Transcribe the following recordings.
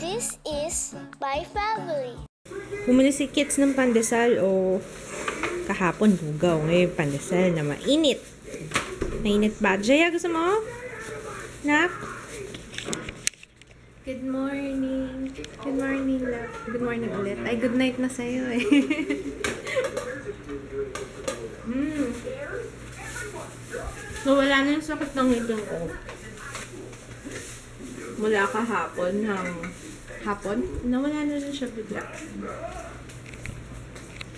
This is my family. Bumili si Kits ng pandesal o kahapon lugaw. Ngayon pandesal na mainit. Mainit ba? Jaya, gusto mo? Nak? Good morning. Good morning, love. Good morning ulit. Ay, good night na sa'yo eh. Nawala na yung sakit ng ngipin ko. Mula kahapon hapon, nawala na rin siya bigla.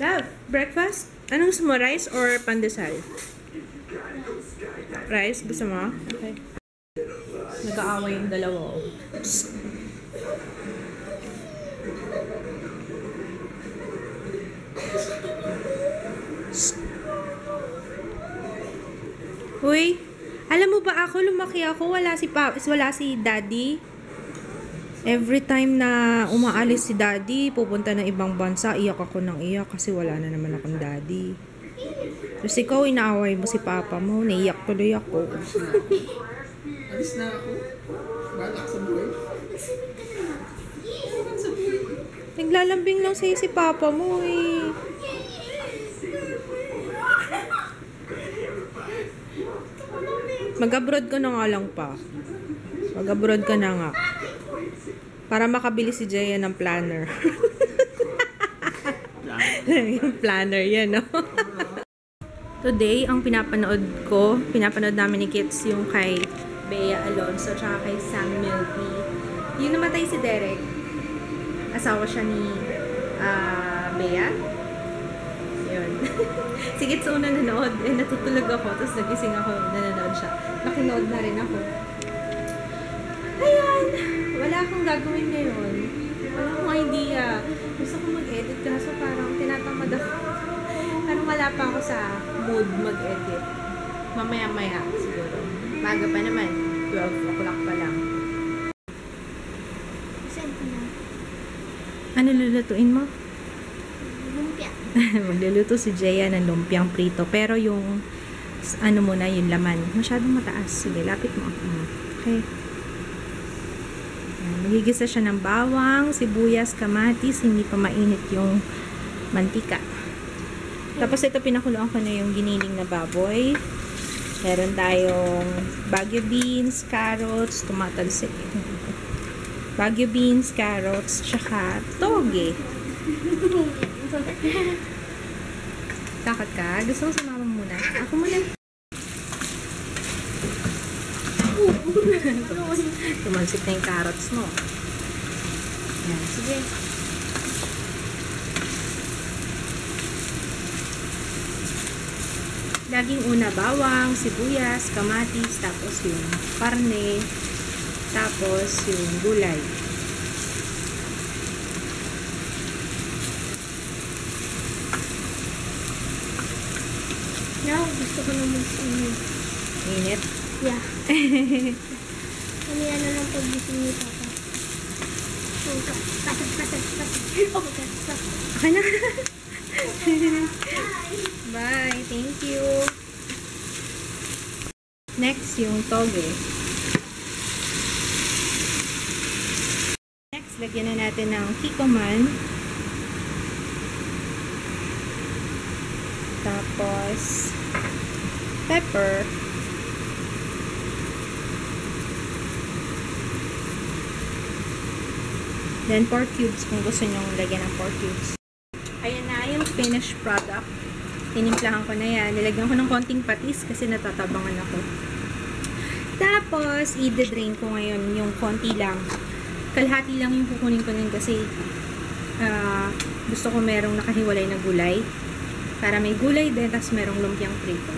Love, breakfast? Anong gusto mo? Rice or pandesal? Rice? Gusto mo? Okay. Nag-aaway yung dalawa. Uy, alam mo ba ako, lumaki ako, wala si Daddy. Every time na umaalis si Daddy, pupunta ng ibang bansa, iyak ako ng iyak kasi wala na naman akong Daddy. Tapos ikaw, inaaway mo si Papa mo, naiyak tuloy ako. Alis na ako. Balak sa buhay. Naglalambing lang sa'yo si Papa mo eh. Mag-abroad ka na nga lang pa. Mag-abroad ka na nga. Para makabili si Jaya ng planner. Yung planner yan, no? Today, ang pinapanood namin ni Kits yung kay Bea Alonso tsaka kay Sam Milky. Yung namatay si Derek. Asawa siya ni Bea. Yun. Si Kits una nanood. Natutulog ako. Tapos nagising ako. Nanonood siya. Nakinood na rin ako. Ayan. Wala akong gagawin ngayon. Wala akong idea. Gusto ko mag-edit kaso parang tinatamad ako. Parang wala pa ako sa mood mag-edit. Mamaya-maya siguro. Maga pa naman. 12 o'clock pa lang. Saan ka na? Ano lulutuin mo? Lumpia. Magluluto si Jaya ng lumpiang prito. Pero yung ano muna, yung laman. Masyadong mataas. Sige, lapit mo. Okay. Magigisa siya ng bawang, sibuyas, kamatis, hindi pa mainit yung mantika. Tapos ito pinakuluan ko na yung giniling na baboy. Meron tayong Baguio beans, carrots, tumatalsik. Baguio beans, carrots, tsaka toge. Takot ka? Gusto mo sumama muna? Ako muna. Tumansik na yung carrots mo. Yan, sige. Laging una bawang, sibuyas, kamatis, tapos yung karne, tapos yung gulay. No, gusto ko na mag-init. Init? Yeah. Mamaya na lang pag-gising ni Papa. Oh God. Pasag. Oh my God. Stop. Okay na. Bye. Thank you. Next, yung toge. Next, lagyan na natin ng kikoman. Tapos, pepper. Then, pork cubes kung gusto nyo lagyan ng pork cubes. Ayan na yung finished product. Tinimplahan ko na yan. Nilagyan ko ng konting patis kasi natatabangan ako. Tapos, i-drain ko ngayon yung konti lang. Kalahati lang yung kukunin ko nun kasi gusto ko merong nakahiwalay na gulay. Para may gulay din, tapos merong lumpiang prito.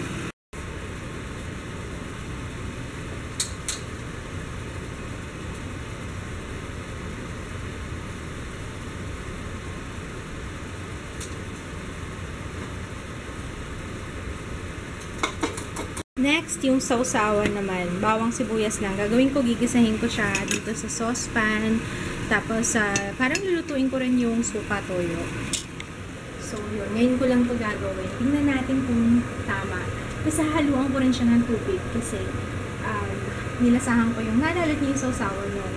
Next, yung sausawan naman. Bawang sibuyas lang. Gagawin ko, gigisahin ko siya dito sa saucepan. Tapos, parang lulutuin ko rin yung suka toyo. So, yun. Ngayon ko lang ito gagawin. Tingnan natin kung tama. Kasi haluan ko rin siya ng tubig. Kasi, nilasahan ko yung nalalat niya yung sausawan nun.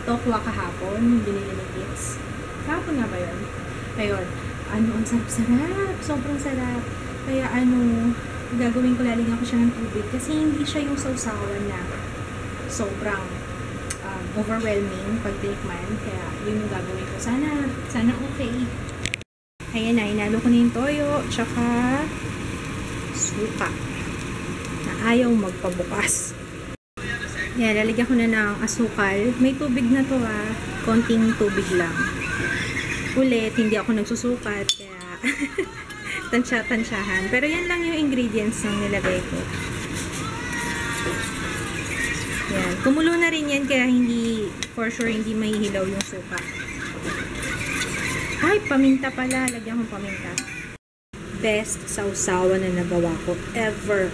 tokwa kahapon, yung binili ni Kids. Kahapon nga ba yun? Ayun. Ang sarap-sarap. Sobrang sarap. Kaya gagawin ko, lalagyan ko siya ng tubig kasi hindi siya yung sausawan na sobrang overwhelming pag tikman. Kaya yun yung gagawin ko. Sana okay. Ayan na, inalo ko na yung toyo, tsaka suka na ayaw magpabukas. Yan, lalagyan ko na ng asukal. May tubig na to konting tubig lang. Ulit, hindi ako nagsusukat, kaya tansya-tansyahan. Pero yan lang yung ingredients ng nilagay ko. Yan, kumulo na rin yan, kaya for sure, hindi mahihilaw yung suka. Ay, paminta pala. Lagyan ko paminta. Best sausawan na nagawa ko ever.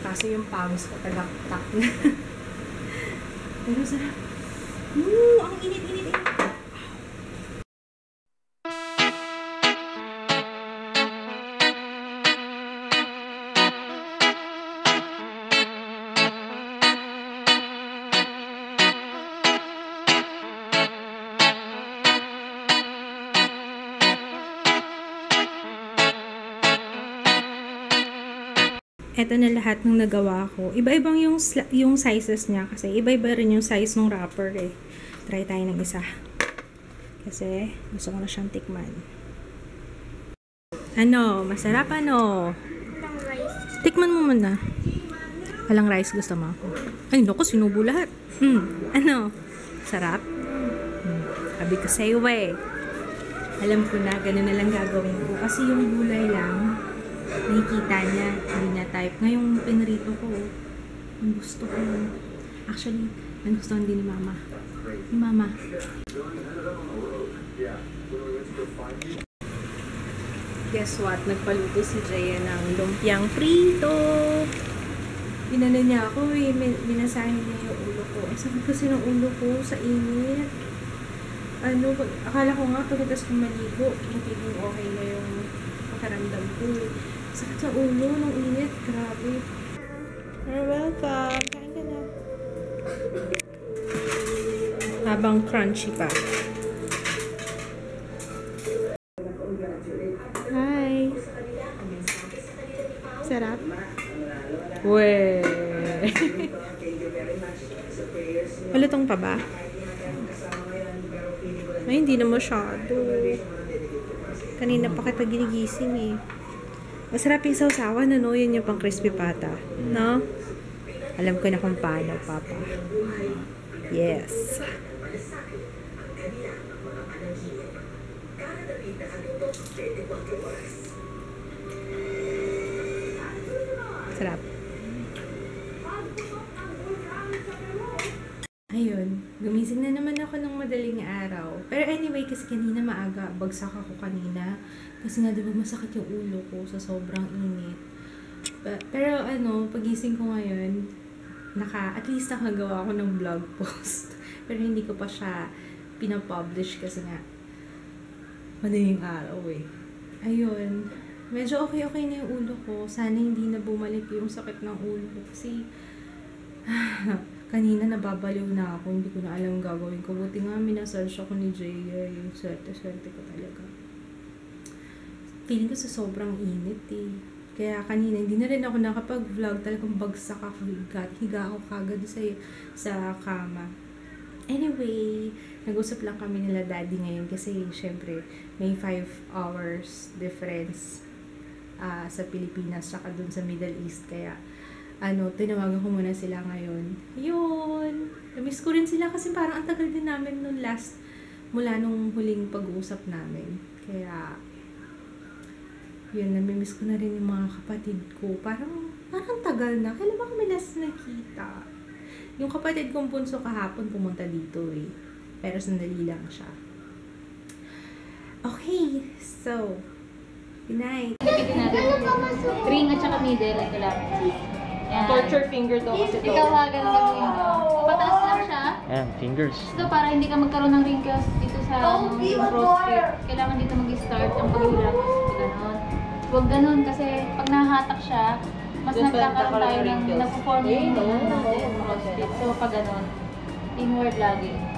Kaso yung pawis ko tagaktak na. Pero sarap. Ang init-init. Ito na lahat ng nagawa ko. Iba-ibang yung sizes niya kasi iba-iba rin yung size ng wrapper eh. Try tayo ng isa. Kasi gusto ko na siyang tikman. Masarap Walang rice. Tikman mo muna. Walang rice gusto mo? Ay, naku, sinubo lahat. Sarap? Sabi ko sa'yo alam ko na, ganun na lang gagawin ko. Kasi yung gulay lang, nakikita niya, hindi niya type. Ngayong pinrito ko, ang gusto ko. Actually, ang gusto din ni Mama. Guess what? Nagpaluto si Jaya ng lumpiang prito. Binala niya ako minasahin niya yung ulo ko. Ang sakit kasi ng ulo ko sa init. Akala ko nga pagkatas kong maligo, magiging okay na yung pakaramdam ko. Sakit sa ulo ng init. Grabe. You're welcome. Kain ka na. Habang crunchy pa. Hi. Sarap? Weh. Malutong pa ba? Ay, hindi na masyado. Kanina pa kita ginigising eh. Masarap yung sausawan, Yan yung pang crispy pata. No? Alam ko na kung paano, Papa. Yes. Sarap. Ayun, gumising na naman ako ng madaling araw. Pero anyway, kasi kanina maaga, bagsak ako kanina. Kasi nga, diba masakit yung ulo ko sa sobrang init. Pero pagising ko ngayon, at least nakagawa ako ng vlog post. Pero hindi ko pa siya pinapublish kasi nga, madaling araw Ayun, medyo okay na yung ulo ko. Sana hindi na bumalik yung sakit ng ulo ko. Kasi, kanina nababaliw na ako, hindi ko na alam gagawin ko. Buti nga minasearch ako ni Jaya, yung swerte ko talaga. Feeling ko sa sobrang init Kaya kanina, hindi na rin ako nakapag-vlog, talagang bagsak ako, higa ako kagad sa kama. Anyway, nag-usap lang kami nila daddy ngayon kasi syempre may 5 hours difference sa Pilipinas saka dun sa Middle East. Kaya tinawagan ko muna sila ngayon. Yun. Namiss ko rin sila kasi parang ang tagal din namin mula nung huling pag-uusap namin. Kaya, yun, namimiss ko na rin yung mga kapatid ko. Parang tagal na. Kailan ba kami last nakita? Yung kapatid kong bunso kahapon pumunta dito Pero sandali lang siya. Okay, so, good night. Ring at saka middle, ito lang. Yan. Torture finger daw kasi to. Ikaw ganun gawin mo. Pataas lang siya. Ayan, fingers. So, para hindi ka magkaroon ng wrinkles dito sa prostate, kailangan dito mag-start ang paghilak. Ganon. Huwag ganon kasi pag nahatak siya, mas nagkakaroon tayo ng nag-form yung prostate. So, pag ganon. Inward lagi.